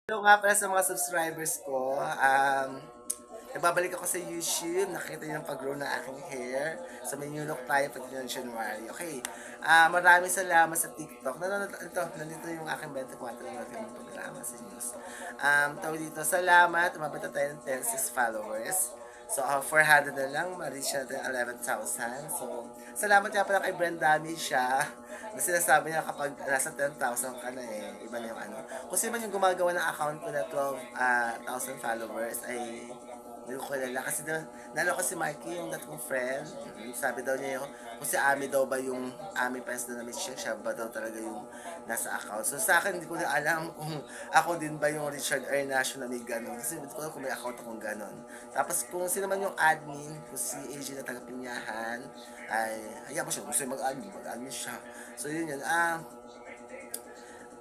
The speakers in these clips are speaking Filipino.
Hello nga pala sa mga subscribers ko. Nagbabalik ako sa YouTube. Nakita niyo yung pag-grow ng aking hair. So may new look tayo pati ng January. Okay. Maraming salamat sa TikTok. Nandito yung aking 24 na natin programa sa news. Tawag dito, salamat. Umabot na tayo ng 10,6 followers. So, 400 na lang, ma-reach natin 11,000. So, salamat nga pala kay Brandami siya. Na sinasabi niya kapag nasa 10,000 ka na iba na yung ano. Kung sino man yung gumagawa ng account ko na 12,000 followers ay hindi ko kilala. Kasi nalo ko si Mikey, yung dat kong friend. Sabi daw niya yung, kung si Ami daw ba yung Ami Pest na na-meet siya ba daw talaga yung nasa account. So sa akin, hindi ko na alam kung ako din ba yung Richard Ernacio na may ganun. Kasi hindi ko alam kung may account akong ganun. Tapos kung sino man yung admin, kung si AJ na taga-Pinyahan, ay hayaan mo siya. Gusto yung mag-admin siya. So yun yun.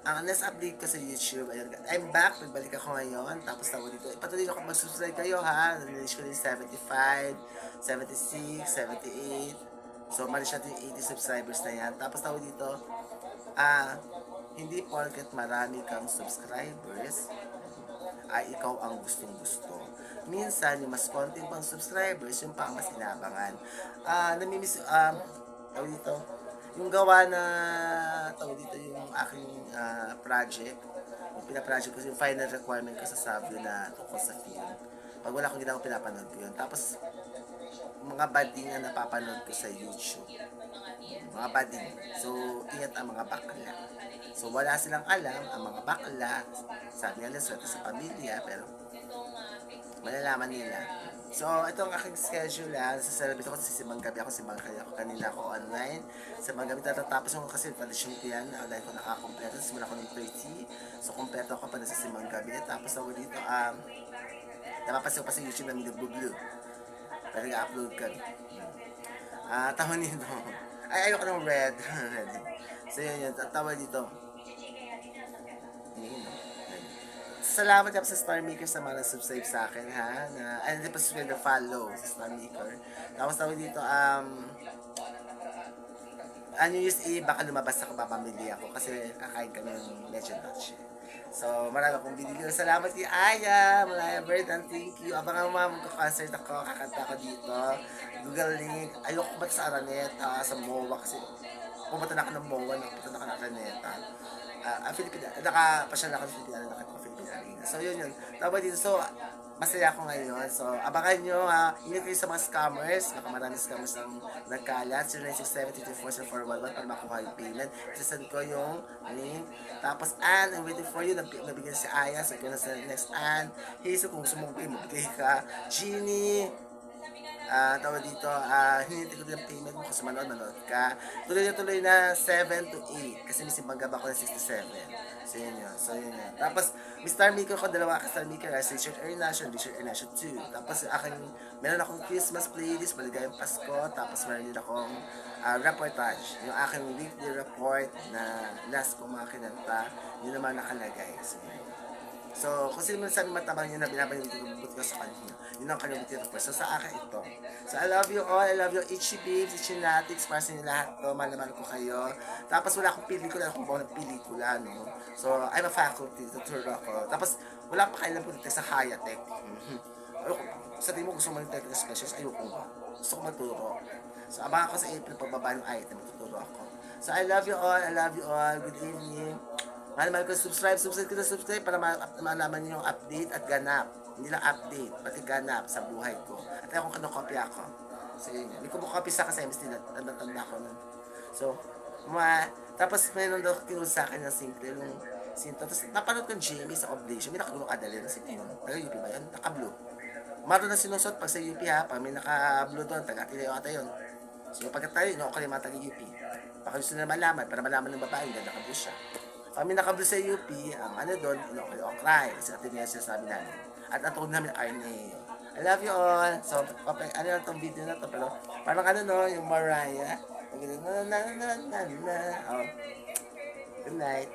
Ang next update ko sa YouTube, ayun, I'm back, nagbalik ako ngayon, tapos tawag dito, ipatuloy ako mag-subscribe kayo ha, nanilis ko din 75, 76, 78, so malis natin yung 80 subscribers na yan, tapos tawag dito, hindi porket marami kang subscribers, ay ikaw ang gustong gusto. Minsan, yung mas konting pang subscribers, yung pang mas inabangan. Namimiss, tawag dito, yung gawa na tawag dito yung aking project, yung pinaproject ko, yung final requirement ko sa Sabio na tungkol sa film. Pag wala akong ginagawa, pinapanood ko yun. Tapos, mga bading na napapanood ko sa YouTube. Mga bading. So, ingat ang mga bakla. So, wala silang alam, ang mga bakla, sabi nila, swerte sa pamilya, pero malalaman nila. So, ito ang aking schedule lang. Sa celebrate ako sa Simbang Gabi ako, Simbang Gabi ako kanina ako online. Sa Simbang Gabi tatatapos ako kasi tradisyon ko yan. Dahil ko nakakompleto. Simula ko ng 30. So, kompleto ako pa na sa Simbang Gabi. Tapos ako dito, napapasin ko pa sa YouTube na Minugblue. Pero nag-upload ka. Tawa nito. Ay, ayoko ng red. So, yun yun. Tawa dito. Salamat ka sa Star Maker sa mga subscribe sa akin ha. Ay, hindi pa subscribe na follow sa Star Maker. Tapos tawag dito, New Year's Eve, baka lumabas ako, papamili ako kasi kakain kami ng Legend Noche. So, marami akong binili. Salamat kay Aya, Malaya Bird, and thank you. Abangan mo, magka-concert ako, kakanta ako dito. Google link. Ayoko ba sa Araneta, sa MOA kasi pumunta na ako ng MOA, pumunta na ako ng Araneta. Nakapasyal na ako sa Filipina, nakita ko Filipina Arena. So, yun yun. Tawag dito, so, masaya ako ngayon. So, abangan nyo ha. Ingat kayo sa mga scammers. Baka maraming scammers ang nagkalat. 0967-224-411 para makuha yung payment. Isasend ko yung link. Tapos, I'm waiting for you. Nabigyan si Aya. So, ikaw na sa next Ann. Hazel, kung gusto mong mabigay ka. Jeannie. Tawag dito, hinintay ko din ang payment mo kasi manood ka. Tuloy na 7 to 8 kasi may simbang gaba ko na 67. So yun yun. So yun yun. Tapos, may Star Maker ko, dalawa ka Star Maker, si Richard Ernacio, Richard Ernacio 2. Tapos, meron akong Christmas playlist, Maligayang Pasko. Tapos, meron din akong reportage. Yung aking weekly report na last ko mga kinanta, yun naman nakalagay. So, yun. So, kung sino man sabi matabang yun na binabanggit ko sa kanya, yun ang kanyang buti So, sa akin ito. So, I love you all. I love you, Itchy Babes, Itchy Natics, para sa inyo lahat to. Malaman ko kayo. Tapos, wala akong pelikula. Kung bawang ng pelikula, no? So, I'm a faculty. Tuturo ako. Tapos, wala pa kailan po dito sa Hayatech. Sa mo gusto mo mag-technical specials, ayoko nga. Gusto ko magturo. So, abangan ko sa April pagbaba ng item, tuturo ako. So, I love you all. I love you all. Good evening. Mahal ko, subscribe para malaman niyo yung update at ganap. Hindi lang update, pati ganap sa buhay ko. At ayun kung kanokopya ako. So yun yan. Hindi ko makopya sa kasi MS tanda ko nun. So, tapos may nung daw kinul sa akin ng simple yung sinto. Tapos napanood ko Jamie sa Oblation. May nakagulong kadali na sino yun. Taga-UP ba yun? Naka-blue. Maro na sinusot pag sa UP ha. Pag may naka-blue doon, taga-Atileo ata yun. So pagkat tayo, no, ako rin mga taga-UP. Baka gusto na malaman, para malaman ng babae, na naka-blue siya. Kami nakablo sa UP, ang ano doon, Okray, kasi atin niya sinasabi namin. At ang tawag namin Arneo. I love you all. So, ano lang itong video na to, pero parang ano no, yung Mariah. Oh, good night.